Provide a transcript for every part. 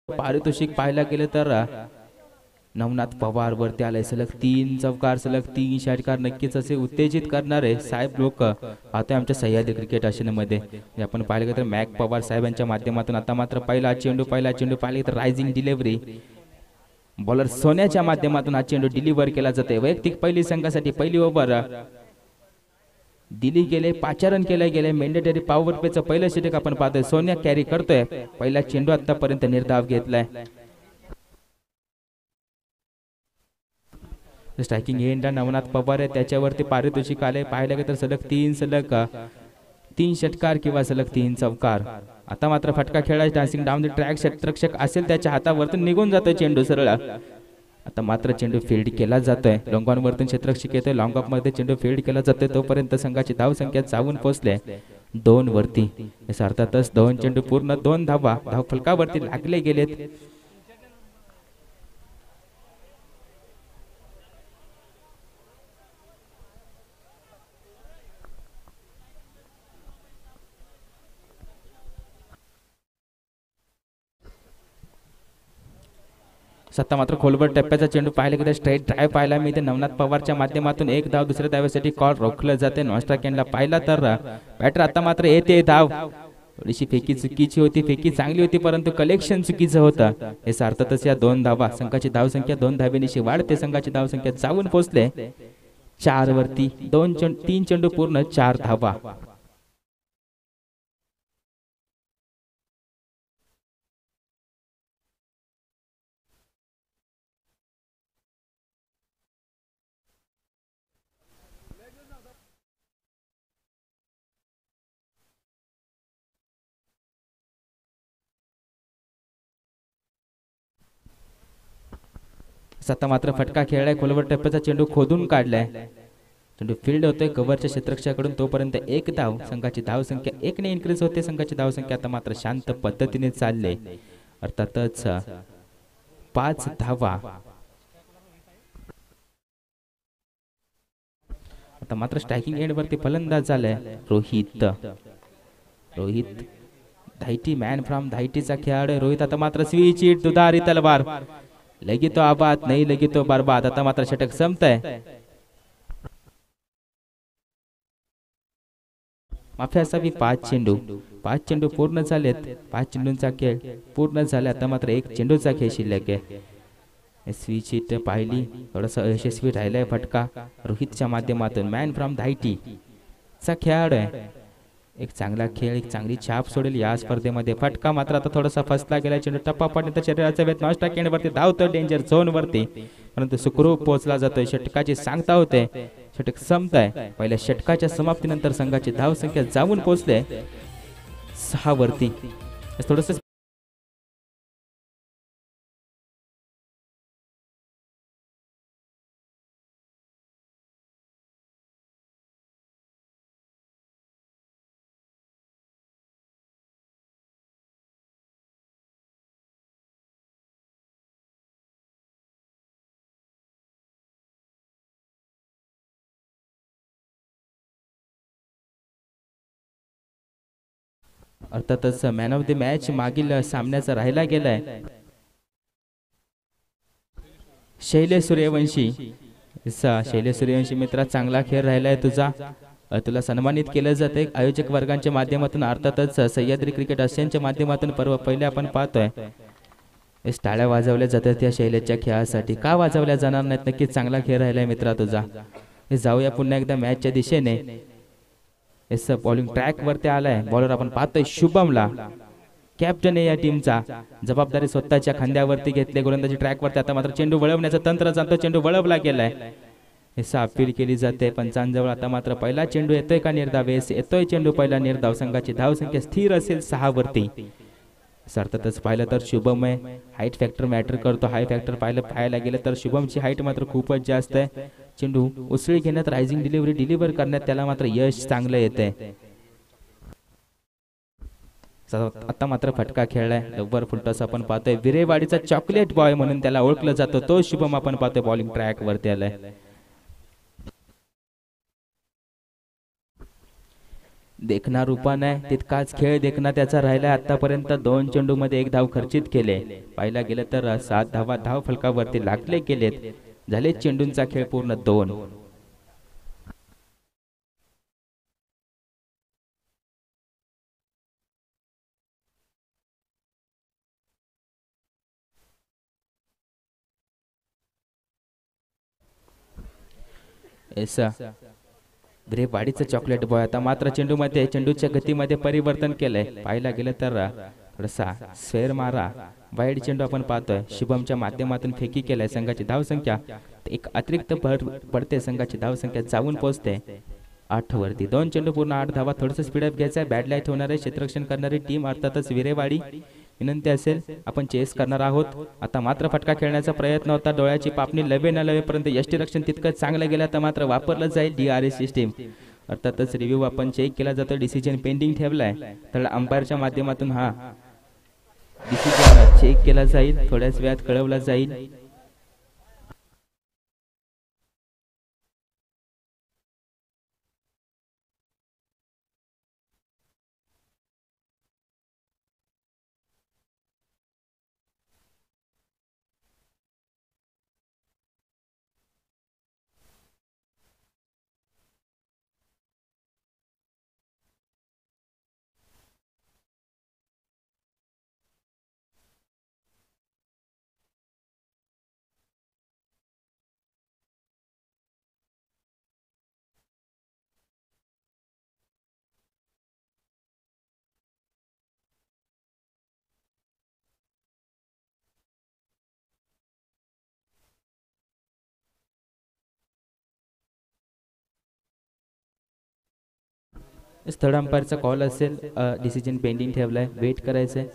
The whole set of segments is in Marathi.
पारितोषिक पाहायला गेलं तर नवनाथ पवार वरती आले, सलग 3 चौकार, सलग 3 षटकार नक्कीच असे उत्तेजित करणारे साहेब लोक आता आमच्या सह्याद्री क्रिकेट आशियामध्ये आपण पाहिलं गेलं तर मॅक पवार साहेबांच्या माध्यमातून आता मात्र पहिला चेंडू पाहिला तर रायझिंग डिलिव्हरी बॉलर सोन्याच्या माध्यमातून हा चेंडू डिलिव्हर केला जाते। वैयक्तिक पहिली संघासाठी पहिली ओव्हर दिली गेले, 5 रन केले गेले। मेंडेटरी पॉवर प्लेचं पहिलं षटक आपण पाहतोय, सोन्या कॅरी करतोय, पहिला चेंडू आतापर्यंत निर्धाव घेतलाय। स्ट्रायकिंग एंड नवनाथ पवार आहे, त्याच्यावरती पारितोषिक आले, पाहायला गेलं तर सलग 3 षटकार किंवा सलग 3 चौकार। आता मात्र फटका खेळायचा, डान्सिंग डाऊन द ट्रॅक क्षेत्ररक्षक असेल त्याच्या हातावरतून निघून जातोय चेंडू सरळ। आता मात्र चेंडू फील्ड केला जातोय, लॉंग ऑन वरतून क्षेत्ररक्षक येतोय, लॉंग ऑफ मध्ये चेंडू फील्ड केला जातोय, तोपर्यंत संघाची धाव संख्या जाऊन पोहोचले 2 वरती। अर्थातच 2 चेंडू पूर्ण 2 धावा धाव फलकावरती लागले गेलेत। सत्ता मात्र खोलवर टप्प्याचा चेंडू पाहायला गेला, स्ट्रेट ड्राईव्ह पाहायला मिळते नवनाथ पवारच्या माध्यमातून, एक धाव दुसऱ्या धावेसाठी कॉल रोखलं जाते। नॉन स्ट्राइक एंडला पाहिला तर बॅटर आता मात्र येते धाव, थोडीशी फेकी चुकीची होती, फेकी चांगली होती परंतु कलेक्शन चुकीचं होतं। हे अर्थातच या 2 धावा, संघाची धाव संख्या 2 धावेनिशी वाढते, संघाची धाव संख्या जाऊन पोहोचले 4 वरती। 3 चेंडू पूर्ण 4 धावा। सत्ता मात्र फटका खेळलाय, खोलवर टप्प्याचा चेंडू खोदून काढलाय, चेंडू फील्ड होतोय कव्हरच्या क्षेत्ररक्षकाकडून, तोपर्यंत 1 धाव, संघाची धाव संख्या 1 ने इन्क्रीज होते। संघाची धाव संख्या आता मात्र शांत पद्धतीने चालले, अर्थातच 5 धावा। आता मात्र स्ट्रायकिंग एंड वरती फलंदाज झालाय रोहित धायटी, मॅन फ्रॉम धायटीचा खेळाडू रोहित। आता मात्र स्विच हिट, दुधारी तलवार, लगी तो आबाद नहीं लगी तो बर्बाद। आता मात्र षटक संपतंय, माफी असावी। 5 चेंडू पूर्ण झालेत, 5 चेंडूंचा खेळ पूर्ण झाला, आता मात्र 1 चेंडूचा खेळ शिल्लक आहे। स्विच हिट पाहिली, थोडासा अयशस्वी राहिलाय फटका रोहितच्या माध्यमातून, मॅन फ्रॉम धायटी चा खेळाडू आहे, एक चांगला खेळ, एक चांगली छाप सोडेल या स्पर्धेमध्ये। फटका मात्र आता थोडासा फसला गेला, चेंडू टप्पा पडण्याचा शरीराचा वेध, नॉन स्ट्राइक एंड वरती धावतो डेंजर झोन वरती, परंतु सुखरूप पोहोचला जातोय। षटकाची सांगता होते, षटक संपतंय, पहिल्या षटकाच्या समाप्तीनंतर संघाची धाव संख्या जाऊन पोहोचले 6 वरती। थोडस अर्थातच मॅन ऑफ द मॅच मागील सामन्याचा राहिला गेलाय शैलेश सूर्यवंशी। शैलेश सूर्यवंशी मित्रा, चांगला खेळ राहिलाय तुझा, तुला सन्मानित केलं जाते आयोजक वर्गांच्या माध्यमातून, अर्थातच सह्याद्री क्रिकेट आशियाच्या माध्यमातून। पहिले आपण पाहतोय टाळ्या वाजवल्या जातात या शैलेशच्या खेळासाठी, का वाजवल्या जाणार नाहीत? नक्कीच चांगला खेळ राहिलाय मित्रा तुझा। जाऊया पुन्हा एकदा मॅचच्या दिशेने। बॉलिंग ट्रॅक वरती आलाय बॉलर, आपण पाहतोय शुभमला, कॅप्टन आहे या टीमचा, जबाबदारी स्वतःच्या खांद्यावरती घेतली गोलंदाजी ट्रॅक वरती। आता मात्र चेंडू वळवण्याचं तंत्र जाणतो, चेंडू वळवला गेलाय, अपील केली जाते पंचांजवळ। आता मात्र पहिला चेंडू येतोय का निर्धाव? येतोय चेंडू, पहिला निर्धाव, संघाची धाव संख्या स्थिर असेल 6 वरती। अर्थातच पाहिलं तर शुभम आहे, हाईट फॅक्टर मॅटर करतो, हाय फॅक्टर पाहायला गेलं तर शुभमची हाईट मात्र खूपच जास्त आहे। चेंडू उसळी घेण्यात, रायझिंग डिलिव्हर करण्यात त्याला मात्र यश चांगलं येते। आता मात्र फटका खेळलाय, लवकर फुलटॉस आपण पाहतोय, विरेवाडीचा चॉकलेट बॉय म्हणून त्याला ओळखलं जातं, तो शुभम आपण पाहतोय बॉलिंग ट्रॅक वरती आलाय। देखना रूपा नाही तितकाच खेळ देखना त्याचा राहिला. आतापर्यंत 2 चेंडूमध्ये 1 धाव खर्चित केले. पाहिला गेलं तर 7 धावा धाव फलकावरती लागले गेलेत. झाले चेंडूंचा खेळ पूर्ण 2. ऐसा विरेवाडीचं चॉकलेट बॉय आता मात्र चेंडूमध्ये चेंडूच्या गतीमध्ये परिवर्तन केलंय. पाहायला गेलं तर थोडासा स्वेर मारा वाईड चेंडू आपण पाहतोय. शुभमच्या माध्यमातून फेकी केलाय. संघाची धावसंख्या एक अतिरिक्त पडते. संघाची धावसंख्या जाऊन पोहोचते 8 वरती. 2 चेंडू पूर्ण 8 धावा. थोडंसं स्पीडअप घ्यायचं आहे. बॅड लाईट होणार आहे. क्षेत्ररक्षण करणारी टीम अर्थातच विरेवाडी. विनंती असेल आपण चेस करणार आहोत. आता मात्र फटका खेळण्याचा प्रयत्न होता. डोळ्याची पापणी लवे न लवेपर्यंत यष्टीरक्षण तितकं चांगलं गेलं तर मात्र वापरलं जाईल DRS सिस्टीम. अर्थातच रिव्ह्यू आपण चेक केला जातो. डिसिजन पेंडिंग ठेवलाय तर अंपायरच्या माध्यमातून हा डिसिजन चेक केला जाईल. थोड्याच वेळात कळवला जाईल. थर्ड अंपायरचा कॉल असेल. डिसिजन पेंडिंग ठेवलाय. वेट करायचंय.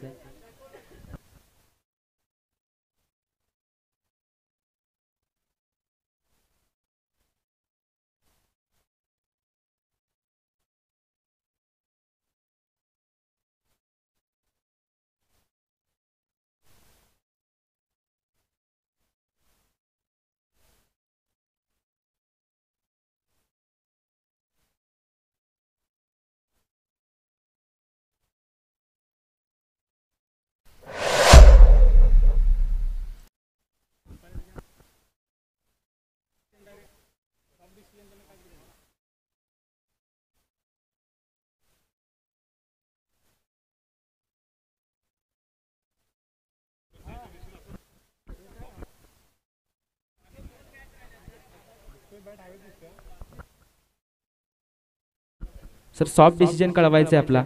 सर सॉफ्ट डिसिजन कळवायचं आहे आपला.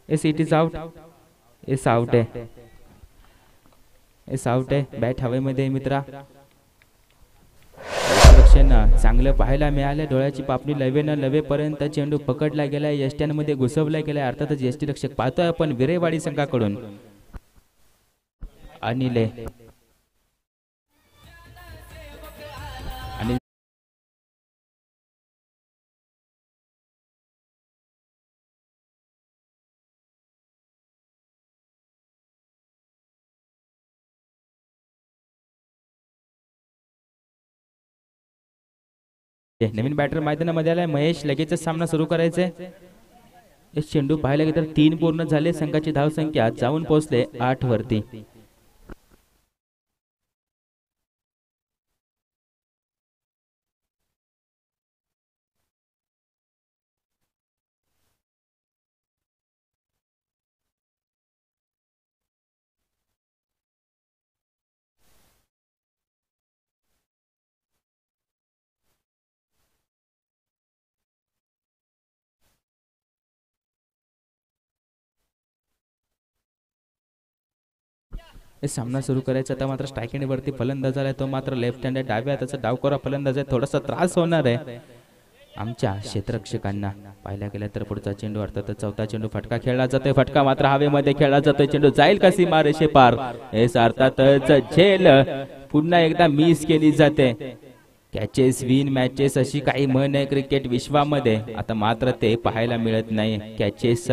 It is out. आउट आहे. आउट आहे. बॅट हवेमध्ये मित्रा. चांगलं पाहायला मिळालं. डोळ्याची पापणी लवे न लवेपर्यंत चेंडू पकडला गेलाय. यष्ट्यांमध्ये घुसवला गेलाय. अर्थातच यष्टीरक्षक पाहतोय आपण विरेवाडी संघाकडून अनिल आणि नवीन बॅटर मैदानामध्ये आलाय. महेश लगेचच सामना सुरू करायचा आहे. चेंडू पाहायला गेलं तर 3 पूर्ण झाले. संघाची धावसंख्या जाऊन पोहोचले 8 वरती. सामना सुरू करायचा आता मात्र स्ट्राईक एंड वरती फलंदाज आलाय. तो मात्र लेफ्ट हँड डाव्या हाताचा डावखोरा फलंदाज आहे. थोडासा त्रास होणार आहे आमच्या क्षेत्ररक्षकांना. पाहिला गेला तर पुढचा चेंडू अर्थात चौथा चेंडू फटका खेळला जातोय. फटका मात्र हवेमध्ये खेळला जातोय. चेंडू जाईल का सीमारेषे पार. अर्थातच झेल पुन्हा एकदा मिस केली जाते. कॅचेस विन मॅचेस अशी काही म्हण आहे क्रिकेट विश्वामध्ये. आता मात्र ते पाहायला मिळत नाही. कॅचेस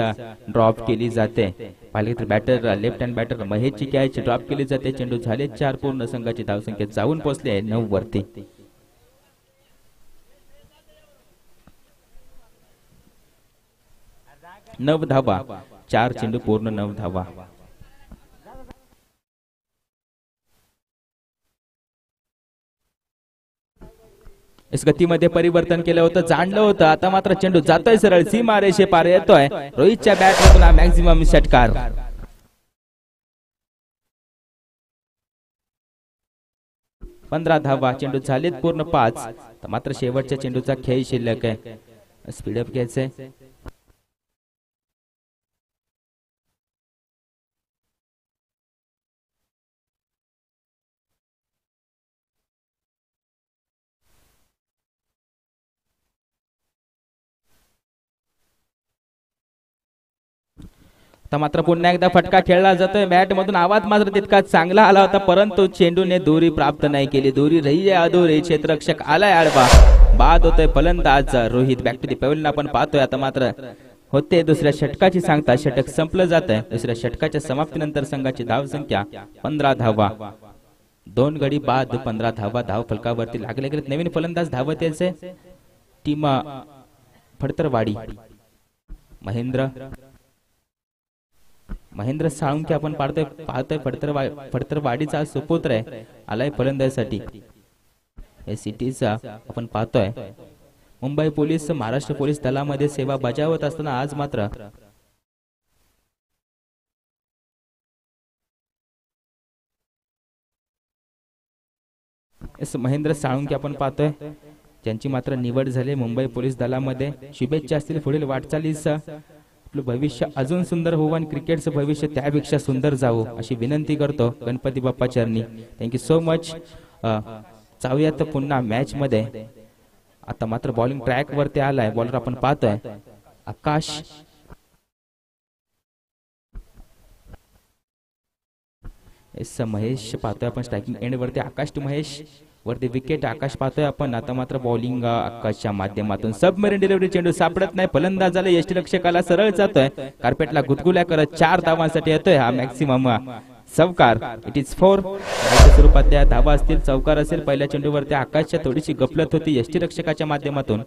ड्रॉप केली जाते. पाहिले तर बॅटर लेफ्ट हँड बॅटर महेशची कॅच ड्रॉप केली जाते. चेंडू झाले 4 पूर्ण. संघाची धावसंख्या जाऊन पोहोचले 9 वरती. 9 धावा, 4 चेंडू पूर्ण 9 धावा. इस गतीमध्ये परिवर्तन केलं होतं, जाणलं होतं. आता मात्र चेंडू जातोय सरळ सीमा रेषे पार येतोय. रोहितच्या बॅटमधून मॅक्झिमम षटकार. 15 धावा, चेंडू झालेत पूर्ण 5. तर मात्र शेवटच्या चेंडूचा खेळ शिल्लक आहे. स्पीडअप घ्यायचंय. मात्र पुन्हा एकदा फटका खेळला जातोय. बॅट मधून आवाज मात्र तितका चांगला आला होता, परंतु चेंडूने दोरी प्राप्त नाही केली. दोरी रही आहे अधुरी. क्षेत्ररक्षक आलाय आडवा. बाद होतोय फलंदाज रोहित. बॅक टू द पेव्हलियन आपण पाहतोय. आता मात्र होते दुसऱ्या षटकाची सांगता. षटक संपलं जात आहे. दुसऱ्या षटकाच्या समाप्तीनंतर संघाची धाव संख्या 15 धावा. 2 गडी बाद 15 धावा. धाव फलकावरती लागले गेले. नवीन फलंदाज धावत यायचे. टीम फडतरवाडी. महेंद्र साळुंके आपण पाहतोय फडतरवाडीचा सुपुत्र आहे. आलाय फलंदाजीसाठी. सिटीचा आपण पाहतोय. मुंबई पोलीस महाराष्ट्र पोलीस दलामध्ये सेवा बजावत असताना आज मात्र महेंद्र साळुंके आपण पाहतोय, ज्यांची मात्र निवड झाली मुंबई पोलीस दलामध्ये. शुभेच्छा असतील पुढील वाटचालीस. आपलं भविष्य अजून सुंदर होऊ आणि क्रिकेटचं भविष्य त्यापेक्षा सुंदर जावो अशी विनंती करतो गणपती बाप्पा चरणी. Thank you so much. जाऊयात पुन्हा मॅच मध्ये. आता मात्र बॉलिंग ट्रॅक वरती आलाय. बॉलर आपण पाहतोय आकाश. महेश पाहतोय आपण स्ट्रायकिंग एंड वरती. आकाश टू महेश वरती विकेट. आकाश पाहतोय आपण. आता मात्र बॉलिंग आकाशच्या माध्यमातून सबमरीन डिलिव्हरी. चेंडू सापडत नाही. फलंदाजाला यष्टीरक्षकाला सरळ जातोय. कार्पेटला गुदगुल्या करत 4 धावांसाठी येतोय हा मॅक्सिमम चौकार. It is 4. स्वरूपात त्या धावा असतील, चौकार असेल. पहिल्या चेंडूवरती आकाशच्या थोडीशी गफलत होती यष्टीरक्षकाच्या माध्यमातून.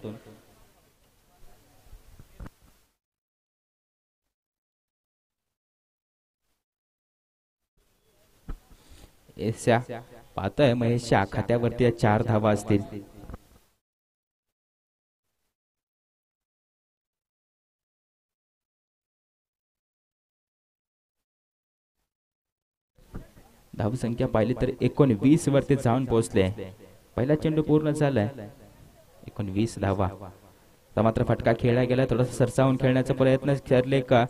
पाहतोय महेशच्या खात्यावरती 4 धावा असतील. धाव संख्या पाहिली तर 19 वरती जाऊन पोहोचले. पहिला चेंडू पूर्ण झालाय. 19 धावा. तर मात्र फटका खेळला गेला. थोडासा सरसावून खेळण्याचा प्रयत्न करले का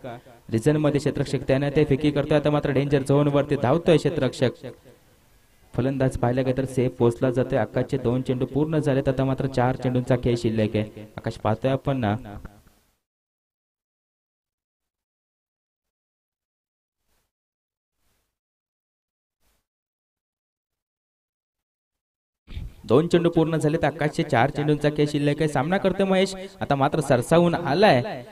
रिझन मध्ये क्षेत्ररक्षक त्याने ते फेकी करतोय. आता मात्र डेंजर झोन वरती धावतोय क्षेत्ररक्षक. फलंदाज पाहिला गेला तर सेफ पोहोचला जातोय. आकाशचे 2 चेंडू पूर्ण झालेत. आता मात्र 4 चेंडूंचा खेळ शिल्लक आहे. आकाश पाहतोय आपण ना. दोन चेंडू पूर्ण झालेत. आकाशचे 4 चेंडूंचा खेळ शिल्लक आहे. सामना करतोय महेश. आता मात्र सरसावून आलाय,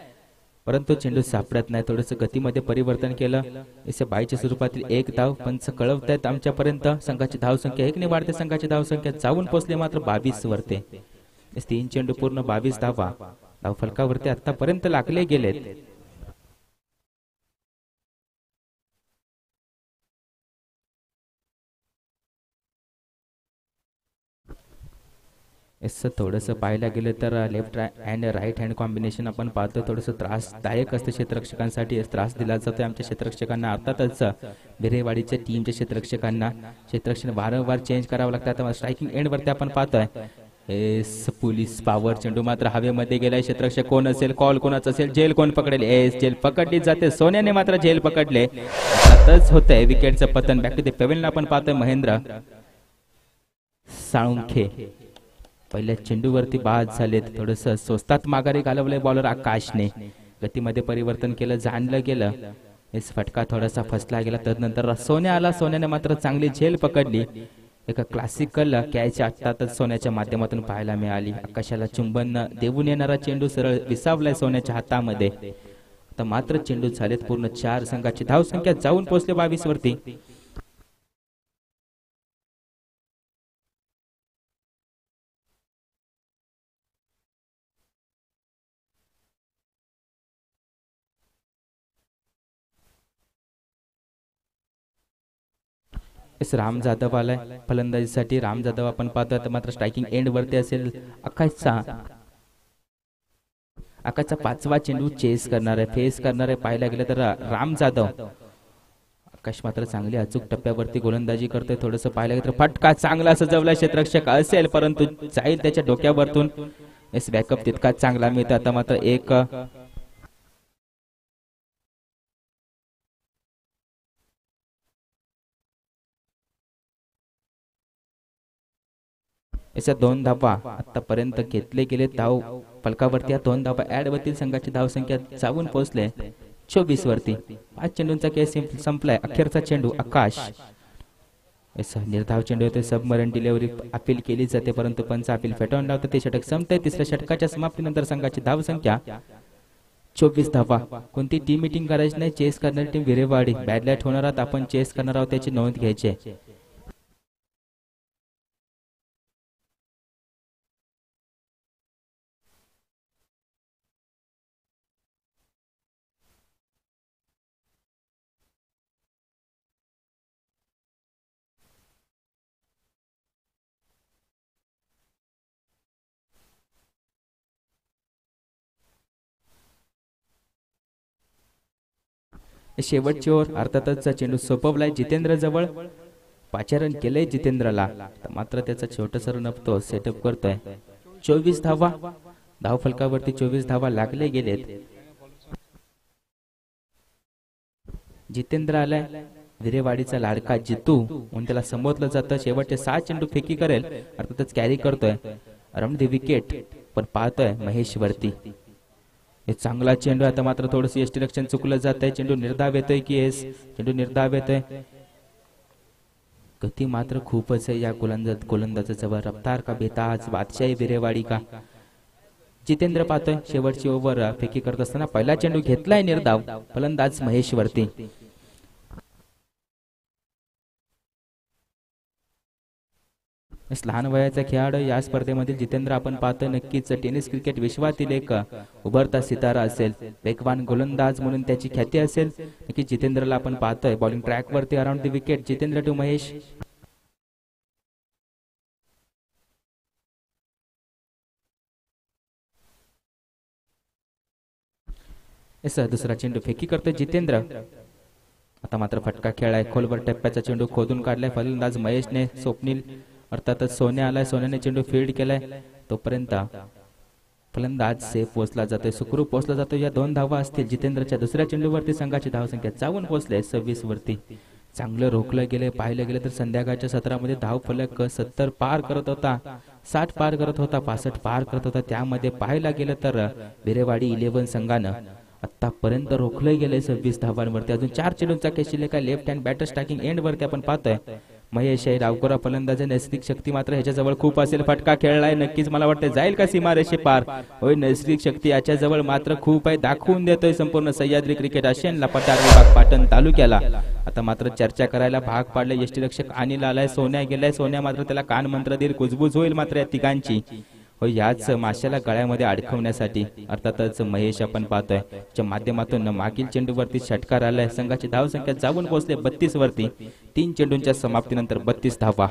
परंतु चेंडू सापडत नाही. थोडस गतीमध्ये परिवर्तन केलं. इसे बाईच्या स्वरूपातील 1 धाव पंच कळवतायत आमच्यापर्यंत. संघाची धाव संख्या 1 ने वाढते. संघाची धाव संख्या जाऊन पोहोचले मात्र 22 वरते. 3 चेंडू पूर्ण 22 धावा. धाव फलकावरती आतापर्यंत लागले गेलेत. थोडंसं पाहायला गेलं तर left and right hand combination आपण पाहतो. थोडंसं त्रासदायक असतं क्षेत्ररक्षकांसाठी. त्रास दिला जातो आमच्या क्षेत्ररक्षकांना. अर्थातच बिरेवाडीच्या टीमच्या क्षेत्ररक्षकांना क्षेत्ररक्षण वारंवार चेंज करावं लागतं. आता स्ट्रायकिंग एंड वरती आपण पाहतोय पोलीस पॉवर. चेंडू मात्र हवेमध्ये गेलाय. क्षेत्ररक्षक कोण असेल, कॉल कोणाचा असेल, जेल कोण पकडेल. जेल पकडली जाते. सोन्याने मात्र जेल पकडले. आताच होतंय विकेटचं पतन. बॅक टू द पेव्हलियन आपण पाहतोय महेंद्र साळुंखे. पहिल्या चेंडूवरती बाद झालेत. थोडस स्वस्तात माघारी घालवलंय बॉलर आकाशने. गतीमध्ये परिवर्तन केलं, जाणलं गेलं. फटका थोडासा फसला गेला. तदनंतर सोन्या आला. सोन्याने मात्र चांगली झेल पकडली. एका क्लासिकल कॅच आताच सोन्याच्या माध्यमातून पाहायला मिळाली. आकाशाला चुंबन देऊन येणारा चेंडू सरळ विसावलाय सोन्याच्या हातामध्ये. तर मात्र चेंडू झालेत पूर्ण 4. संघाची धाव संख्या जाऊन पोहोचले 22 वरती. एस राम जाधव आलाय फलंदाजीसाठी. राम जाधव आपण पाहतोय आता मात्र स्ट्रायकिंग एंड वरती असेल. आकाशचा पाचवा चेंडू चेस करणार आहे, फेस करणार आहे. पाहायला गेलं तर राम जाधव. आकाश मात्र चांगली अचूक टप्प्यावरती गोलंदाजी करतोय. थोडंसं पाहायला गेलं तर फटका चांगला सजवला क्षेत्ररक्षक असेल परंतु जाईल त्याच्या डोक्यावरतून. एस बॅकअप तितकाच चांगला मिळतो. आता मात्र एक याच्या 2 धावा आतापर्यंत घेतले गेले. धाव फलकावरती या 2 धावा ऍड वरती संघाची धावसंख्या जाऊन पोहोचले 24 वरती. 5 चेंडूंचा खेळ संपलाय. अखेरचा चेंडू आकाश. निर्धाव चेंडू होते. सबमरीन डिलिव्हरी अपील केली जाते परंतु पंच अपील फेटाळून लावतात. ते षटक संपते. तिसऱ्या षटकाच्या समाप्तीनंतर संघाची धावसंख्या 24 धावा. कोणती टीम मीटिंग करायची नाही. चेस करणारी टीम विरेवाडी. बॅडलॅट होणार आहात आपण चेस करणार आहोत त्याची नोंद घ्यायची. शेवटची ओव्हर अर्थातच चेंडू सोपवलाय जितेंद्र जवळ. पाचारण केलंय जितेंद्रला मात्र त्याचा छोटासा रन तो सेटअप करतोय. 24 धावा धाव फलकावरती 24 धावा लागले गेलेत. जितेंद्र आलाय विरेवाडीचा लाडका जितू म्हणून त्याला संबोधलं जातं. शेवटचे 6 चेंडू फेकी करेल अर्थातच कॅरी करतोय. अराउंड द विकेट पण पाहतोय महेश वरती. हे चांगला चेंडू. आता मात्र थोडंसं यष्टीरक्षण चुकलं जात आहे. चेंडू निर्धाव येतोय की एस चेंडू निर्धाव येतोय. गती मात्र खूपच आहे या गोलंदाजाजवळ. रफ्तार का बेताज बादशाही बिरेवाडी का. जितेंद्र पाहतोय शेवटची ओव्हर फेकी करत असताना पहिला चेंडू घेतलाय निर्धाव. फलंदाज महेश वरती. लहान वयाचा खेळाडू या स्पर्धेमधील जितेंद्र आपण पाहतोय नक्कीच टेनिस क्रिकेट विश्वातील एक उभरता सितारा असेल. वेगवान गोलंदाज म्हणून त्याची ख्याती असेल. नक्कीच जितेंद्रला आपण पाहतोय बॉलिंग ट्रॅक वरती around the wicket. Jitendra to Mahesh. दुसरा चेंडू फेकी करतोय जितेंद्र. आता मात्र फटका खेळाय. खोलवर टप्प्याचा चेंडू खोदून काढलाय फलंदाज महेशने. स्वप्नील अर्थातच सोन्या आलाय. सोन्याने चेंडू फील्ड केलाय. तोपर्यंत फलंदाज सेफ पोहोचला जातोय. सुखरूप पोहोचला जातो. या 2 धावा असतील जितेंद्रच्या. दुसऱ्या चेंडूवरती संघाची धावसंख्या जाऊन पोहोचले 26 वरती. चांगलं रोखलं गेले. पाहिलं गेलं तर संध्याकाळच्या सत्रामध्ये धाव फलक 70 पार करत होता. 60 पार करत होता. 65 पार करत होता. त्यामध्ये पाहायला गेलं तर बिरेवाडी 11 संघानं आतापर्यंत रोखलं गेले 26 धावांवरती. अजून 4 चेंडूंचा खेळ शिल्लक आहे. Left hand batter striking end वरती आपण पाहतोय महेश आहे. डावखोरा फलंदाज. नैसर्गिक शक्ती मात्र ह्याच्याजवळ खूप असेल. फटका खेळलाय. नक्कीच मला वाटतं जाईल का सीमारेषे पार. होय नैसर्गिक शक्ती याच्याजवळ मात्र खूप आहे. दाखवून देतोय संपूर्ण सह्याद्री क्रिकेट आशियनला पठार विभाग पाटण तालुक्याला. आता मात्र चर्चा करायला भाग पाडले. यष्टीरक्षक अनिल आलाय. सोन्या गेलाय. सोन्या मात्र त्याला कान मंत्र देईल. कुजबूज होईल मात्र या तिघांची. हो याच माशाला गळ्यामध्ये अडकवण्यासाठी अर्थातच महेश आपण पाहतोय च्या माध्यमातून मागील चेंडूवरती षटकार आलाय. संघाची धावसंख्या जाऊन पोहोचले 32 वरती. 3 चेंडूंच्या समाप्तीनंतर 32 धावा.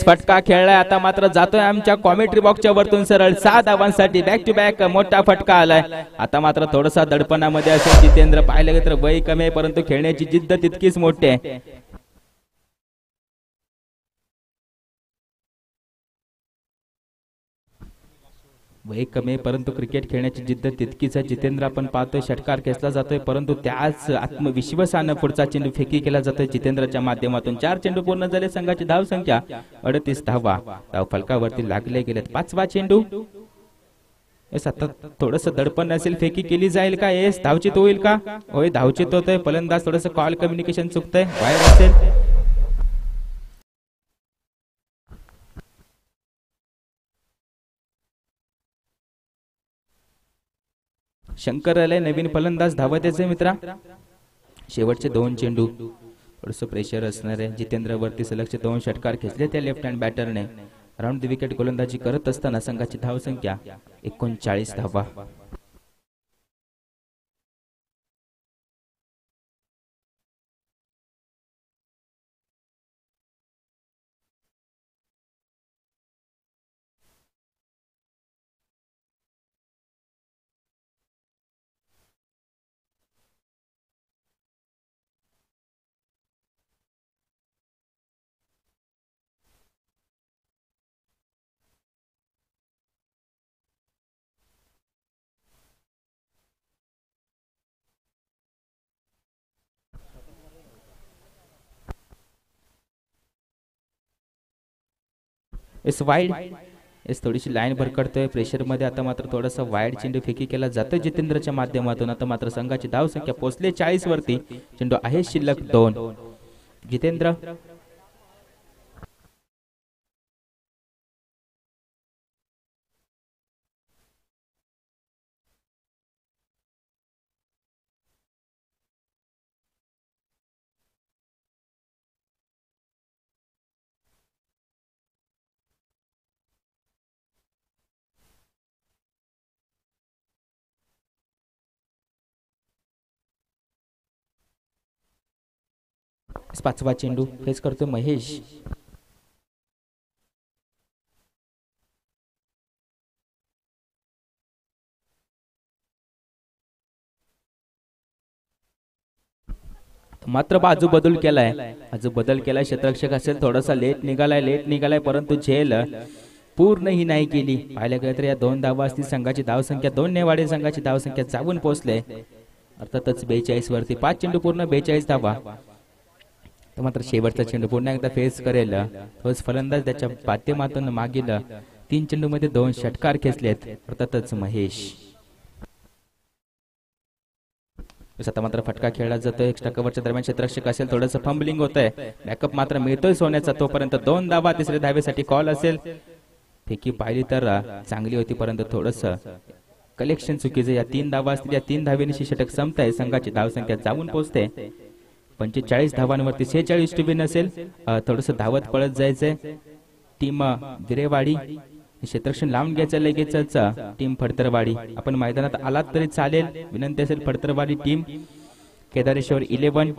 फटका खेळलाय. आता मात्र जातोय आमच्या कॉमेंट्री बॉक्सच्या वरतून सरळ 6 धावांसाठी. बॅक टू बॅक मोठा फटका आलाय. आता मात्र थोडासा दडपणामध्ये असेल जितेंद्र. पाहिलं गेलं तर वय कमी आहे परंतु खेळण्याची जिद्द तितकीच मोठी आहे. वय कमी परंतु क्रिकेट खेळण्याची जिद्द तितकीच आहे. जितेंद्र आपण पाहतोय षटकार खेचला जातोय परंतु त्याच आत्मविश्वासानं पुढचा चेंडू फेकी केला जातोय जितेंद्रच्या माध्यमातून. 4 चेंडू पूर्ण झाले. संघाची धावसंख्या 38 धावा. धाव फलकावरती लागले गेलेत. 5वा चेंडू. थोडस दडपण असेल. फेकी केली जाईल का. एस धावचित होईल का. होय धावचित होतोय. फलंदाज थोडस कॉल कम्युनिकेशन चुकतंय. बाहेर असेल. शंकर आलाय नवीन फलंदाज. धावत याचे मित्रा. शेवटचे 2 चेंडू. थोडस प्रेशर असणार आहे जितेंद्र वरती. सलगचे 2 षटकार खेचले त्या लेफ्ट हँड बॅटरने. राऊंड द विकेट गोलंदाजी करत असताना संघाची धावसंख्या 39 धावा. इस वाईड इस थोडीशी लाईन भरकडतोय प्रेशरमध्ये. आता मात्र थोडासा वाईड चेंडू फेकी केला जातो जितेंद्रच्या माध्यमातून. आता मात्र संघाची धावसंख्या पोहोचली 40 वरती. चेंडू आहे शिल्लक 2. जितेंद्र पाचवा चेंडू फेस करतोय महेश. मात्र बाजू बदल केलाय. क्षेत्ररक्षक असेल थोडासा लेट निघालाय परंतु झेल पूर्ण ही नाही केली. पाहायला गेलं तर या 2 धावा असतील. संघाची धावसंख्या 2 ने वाढेल. संघाची धावसंख्या जाऊन पोहोचले अर्थातच 42 वरती. 5 चेंडू पूर्ण 42 धावा. तर मात्र शेवटचा चेंडू पुन्हा एकदा फेस करेल तोच फलंदाज. त्याच्या माध्यमातून मागील 3 चेंडू मध्ये 2 षटकार खेचलेत अर्थातच महेश. आता मात्र फटका खेळला जातोय. एक्स्ट्रा कव्हरच्या दरम्यान क्षेत्ररक्षक असेल थोडंसं फंबलिंग होतंय. बॅकअप मात्र मिळतोय सोन्याचा. तोपर्यंत 2 धावा. तिसऱ्या धावेसाठी कॉल असेल. फेकी पाहिली तर चांगली होती परंतु थोडंसं कलेक्शन चुकीचं. या 3 धावा असतील. या 3 धावेने षटक संपताय. संघाची धावसंख्या जाऊन पोहोचते 45 धावांवरती. 46 टू विन असेल. थोडंसं धावत पळत जायचंय. टीम विरेवाडी क्षेत्ररक्षण लावून घ्यायचं लगेचच. टीम फडतरवाडी आपण मैदानात आलात तरी चालेल. विनंती असेल फडतरवाडी टीम केदारेश्वर 11.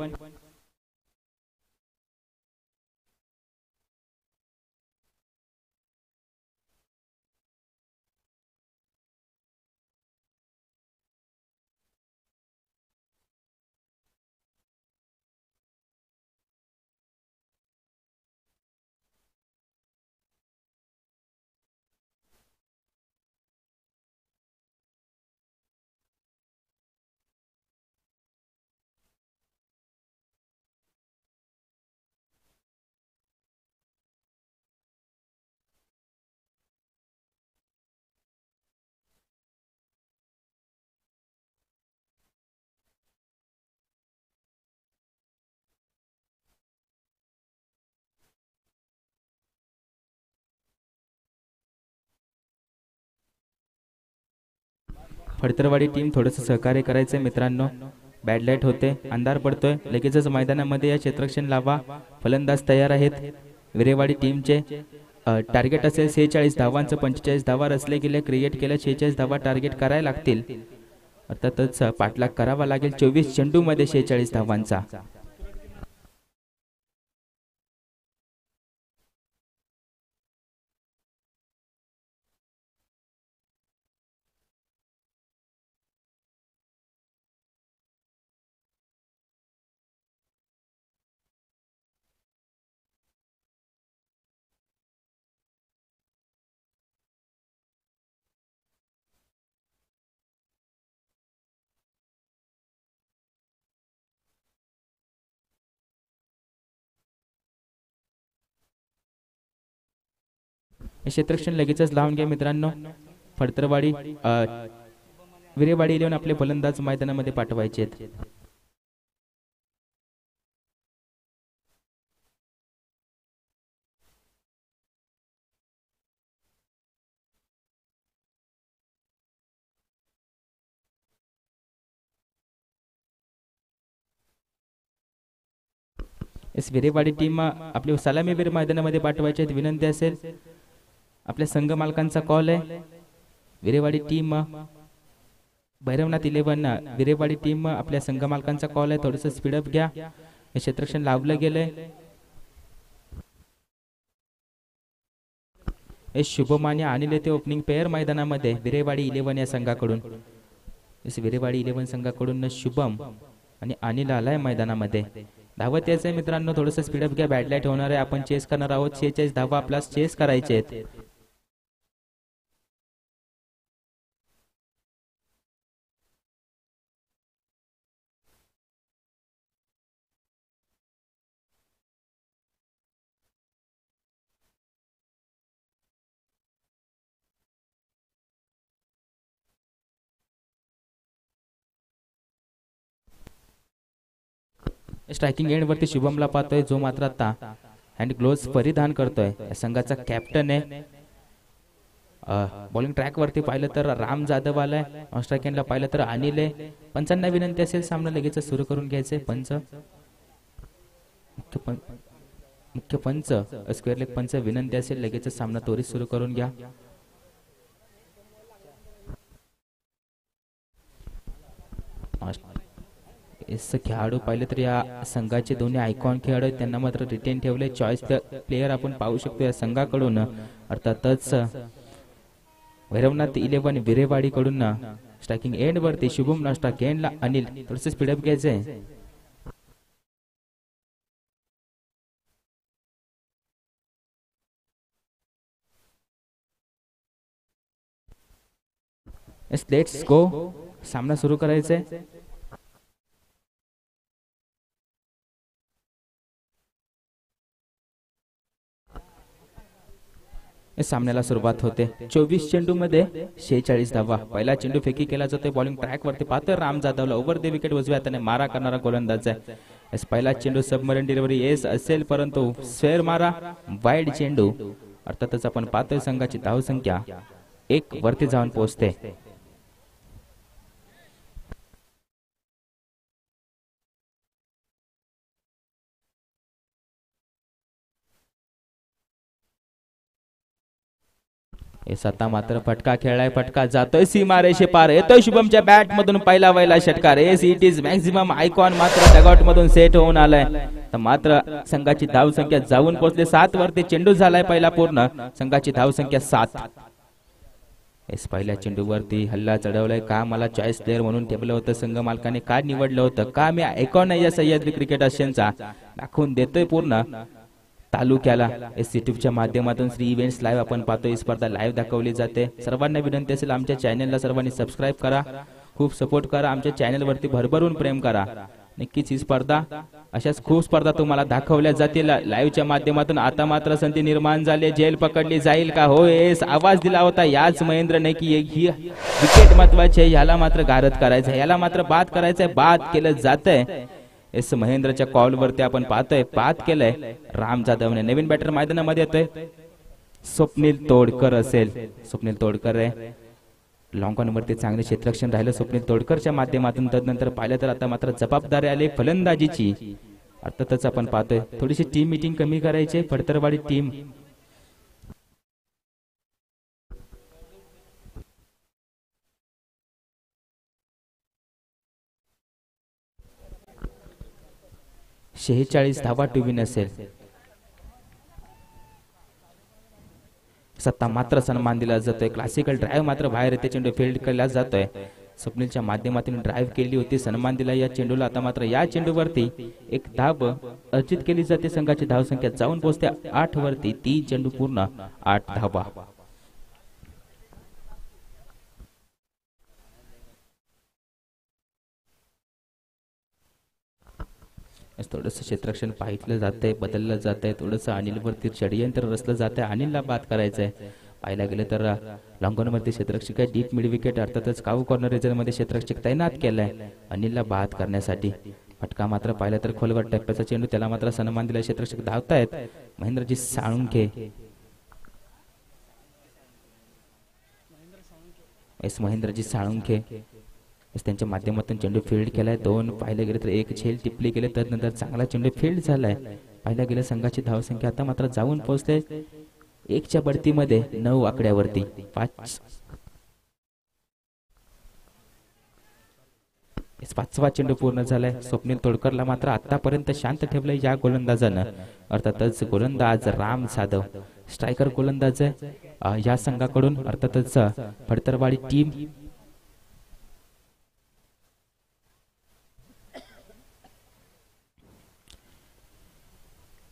फडतरवाडी टीम थोडंसं सहकार्य करायचंय मित्रांनो. बॅड लाईट होते. अंधार पडतोय. लगेचच मैदानामध्ये या क्षेत्ररक्षण लावा. फलंदाज तयार आहेत विरेवाडी टीमचे. टार्गेट असेल 46 धावांचं. 45 धावा रचले गेले क्रिएट केल्या. 46 धावा टार्गेट करायला लागतील अर्थातच पाठलाग करावा लागेल. 24 चेंडू मध्ये 46 धावांचा. क्षेत्ररक्षण लगेचच लावून घ्या मित्रांनो. फडतरवाडी विरेवाडी 11 आपले फलंदाज मैदानामध्ये पाठवायचे आहेत. विरेवाडी टीम आपले सलामीवीर मैदानामध्ये पाठवायचे आहेत. विनंती असेल आपल्या संघ मालकांचा कॉल आहे. विरेवाडी टीम भैरवनाथ 11 विरेवाडी टीम आपल्या संघ मालकांचा कॉल आहे. थोडंसं स्पीडअप घ्या. हे क्षेत्ररक्षण लावलं गेलंय. हे शुभम आणि येते ओपनिंग पेअर मैदानामध्ये विरेवाडी 11 या संघाकडून. विरेवाडी 11 संघाकडून शुभम आणि अनिल आलाय मैदानामध्ये. धावत यायचंय मित्रांनो. थोडंसं स्पीडअप घ्या. बॅड लाईट होणार आहे. आपण चेस करणार आहोत. 46 धावा आपल्याला चेस करायचे आहेत. स्ट्रायकिंग एंड वरती शुभमला पाहतोय, जो मात्र आता हँड ग्लोव्स परिधान करतोय. या संघाचा कॅप्टन आहे. बॉलिंग ट्रॅक वरती पाहिलं तर राम जाधव आलाय. ऑन स्ट्राइक एंडला पाहिलं तर अनिल आहे. पंचांना विनंती असेल सामना लगेच सुरू करून घ्यायचे. पंच मुख्य पंच स्क्वेअर लेग पंच विनंती असेल लगेच सामना त्वरित सुरू करून घ्या. खेळाडू पाहिले तर या संघाचे दोन्ही आयकॉन खेळाडू आहेत, त्यांना मात्र रिटेन ठेवले. चॉईस प्लेयर आपण पाहू शकतो या संघाकडून. अर्थातच भैरवनाथ 11 विरेवाडी कडून स्ट्रायकिंग एंड वरती शुभम, स्ट्राइक एंडला अनिल. थोडस स्पीडअप घ्यायचंय. Let's go. सामना सुरू करायचा आहे. सामन्याला सुरुवात होते. 24 चेंडू मध्ये 46 धावा. पहिला चेंडू फेकी केला जातोय. बॉलिंग ट्रॅक वरती पाहतोय राम जाधवला. ओव्हर द विकेट उजव्या हाताने मारा करणारा गोलंदाज आहे. पहिला चेंडू सबमरीन डिलिव्हरी येस असेल, परंतु स्क्वेअर मारा वाईड चेंडू. अर्थातच आपण पाहतोय संघाची धावसंख्या 1 वरती जाऊन पोहोचते. आता मात्र फटका खेळलाय. फटका जातोय सीमारेषे पार. येतोय शुभमच्या बॅट मधून पहिला वैला षटकार. It is maximum. आयकॉन मात्र डगआउट मधून सेट होऊन आलाय. तर मात्र संघाची धावसंख्या जाऊन पोहोचले 7 वरती. चेंडू झालाय पहिला पूर्ण. संघाची धावसंख्या 7. पहिल्या चेंडूवरती हल्ला चढवलाय. का मला चॉईस प्लेअर म्हणून ठेवलं होतं संघ मालकाने, का निवडलं होतं, का मी आयकॉन नाही या सह्याद्री क्रिकेट असोसिएशनचा, दाखवून देतोय पूर्ण तालुक्याला. एससीटीव्हीच्या माध्यमातून श्री इव्हेंट्स लाईव्ह आपण पाहतोय. स्पर्धा लाईव्ह दाखवली जाते. सर्वांना विनंती असेल आमच्या चॅनलला सर्वांनी सबस्क्राईब करा, खूप सपोर्ट करा, आमच्या चॅनलवरती भरभरून प्रेम करा. नक्कीच ही स्पर्धा अशाच खूप स्पर्धा तुम्हाला दाखवल्या जातील लाईव्हच्या माध्यमातून. आता मात्र संधी निर्माण झाली. जेल पकडली जाईल का? हो येस. आवाज दिला होता याच महेंद्रने की ही विकेट महत्वाची आहे, याला मात्र गारद करायचं, याला मात्र बाद करायचंय. बाद केलं जातंय. एस महेंद्रच्या कॉल वरती आपण पाहतोय बाद केलंय राम जाधवने. नवीन बॅटर मैदानामध्ये येतोय. स्वप्नील तोडकर असेल. स्वप्नील तोडकर आहे. लॉंग ऑन वरती चांगले क्षेत्ररक्षण राहिलं स्वप्नील तोडकरच्या माध्यमातून. तदनंतर पाहिलं तर आता मात्र जबाबदारी आली फलंदाजीची. अर्थातच आपण पाहतोय थोडीशी टीम मीटिंग कमी करायची. फडतरवाडी टीम शेहेचाळीस धावा टू विन असेल. सत्ता मात्र सन्मान दिला जातोय. क्लासिकल ड्राईव्ह मात्र बाहेर येते. चेंडू फील्ड केला जातोय. स्वप्नीलच्या माध्यमातून ड्राईव्ह केली होती, सन्मान दिला या चेंडूला. आता मात्र या चेंडूवरती एक धाव अर्जित केली जाते. संघाची धावसंख्या जाऊन पोहोचते 8 वरती. 3 चेंडू पूर्ण 8 धावा. थोडंसं क्षेत्ररक्षण पाहिलं जातंय, बदललं जातंय. थोडंसं अनिलवरती षडयंत्र रचलं जातंय. अनिलला बाद करायचंय. पाहायला गेलं तर लॉंगॉनवरती क्षेत्ररक्षक आहे. डीप मिड विकेट अर्थातच काऊ कॉर्नर रिजन मध्ये क्षेत्ररक्षक तैनात केलाय अनिलला बाद करण्यासाठी. फटका मात्र पाहिला तर खोलवर टप्प्याचा चेंडू, त्याला मात्र सन्मान दिला. क्षेत्ररक्षक धावतायत. महेंद्रजी साळुंखे. महेंद्रजी साळुंखे त्यांच्या माध्यमातून चेंडू फील्ड केलाय. 2 पाहिलं गेलं तर 1 झेल टिपली गेले. तदनंतर चांगला चेंडू फील्ड झालाय. पाहिलं गेलं संघाची धावसंख्या आता मात्र जाऊन पोहोचले 1च्या बढतीमध्ये 9 आकड्यावरती. 5वा चेंडू पूर्ण झालाय. स्वप्नील तोडकरला मात्र आतापर्यंत शांत ठेवलंय या गोलंदाजानं. अर्थातच गोलंदाज राम जाधव स्ट्रायकर गोलंदाज आहे या संघाकडून. अर्थातच फडतरवाडी टीम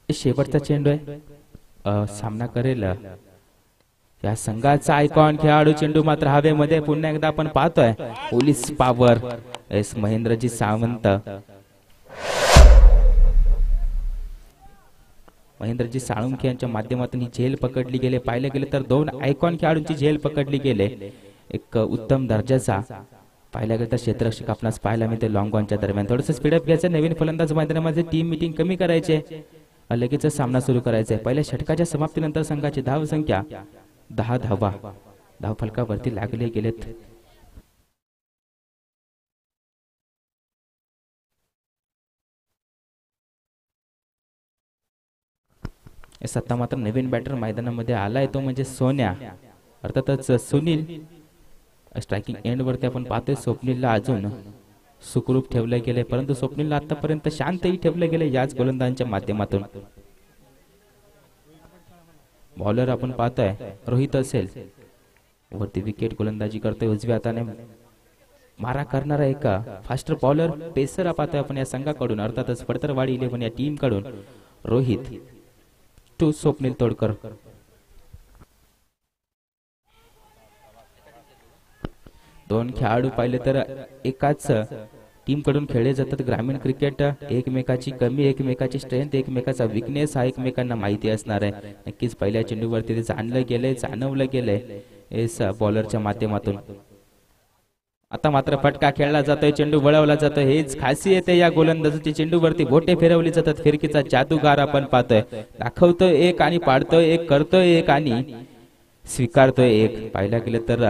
शेवटचा चेंडू आहे. सामना करेल या संघाचा आयकॉन खेळाडू. चेंडू मात्र हवेमध्ये. पुन्हा एकदा आपण पाहतोय पोलीस पॉवर. महेंद्रजी सावंत. महेंद्रजी साळुंखे यांच्या माध्यमातून ही झेल पकडली गेले. पाहिलं गेलं तर 2 आयकॉन खेळाडूंची झेल पकडली गेले. एक उत्तम दर्जाचा पाहायला गेलं तर क्षेत्ररक्षक आपणास पाहायला मिळते लॉंग ऑनच्या दरम्यान थोडंसं स्पीडअप घ्यायचं, नवीन फलंदाज मैदानामध्ये टीम मिटिंग कमी करायचे, लगेच सामना सुरू करायचा आहे। पहिल्या षटकाच्या समाप्तीनंतर संघाची धाव संख्या 10 धावा धाव फलकावरती लागले गेलेत। सत्ता मात्र नवीन बॅटर मैदानामध्ये आलाय तो म्हणजे सोन्या, अर्थातच सुनील। स्ट्रायकिंग एंड वरती आपण पाहतोय स्वप्नीलला अजून सुखरूप ठेवलं गेले, परंतु स्वप्नीलला आतापर्यंत शांतही ठेवलं गेले याच गोलंदाजांच्या माध्यमातून। बॉलर आपण पाहतोय रोहित असेल, वरती विकेट गोलंदाजी करतोय, उजव्या हाताने मारा करणारा एक फास्टर बॉलर पेसर पाहतोय आपण या संघाकडून, अर्थातच फडतरवाडी 11 या टीम कडून रोहित टू स्वप्नील तोडकर। दोन खेळाडू पाहिले तर एकाच टीम कडून खेळले जातात। ग्रामीण क्रिकेट एकमेकाची कमी, एकमेकाची स्ट्रेंथ, एकमेकाचा विकनेस हा एकमेकांना माहिती असणार आहे। नक्कीच पहिल्या चेंडूवरती ते जाणलं गेलंय, जाणवलं गेलंय एस बॉलरच्या माध्यमातून। आता मात्र फटका खेळला जातोय, चेंडू वळवला जातोय, हेच खासियत आहे या गोलंदाजाची। चेंडूवरती बोटे फिरवली जातात, फिरकीचा जादूगार आपण पाहतोय, दाखवतोय एक आणि पाडतोय एक, करतोय एक आणि स्वीकारतोय एक। पाहिला गेलं तर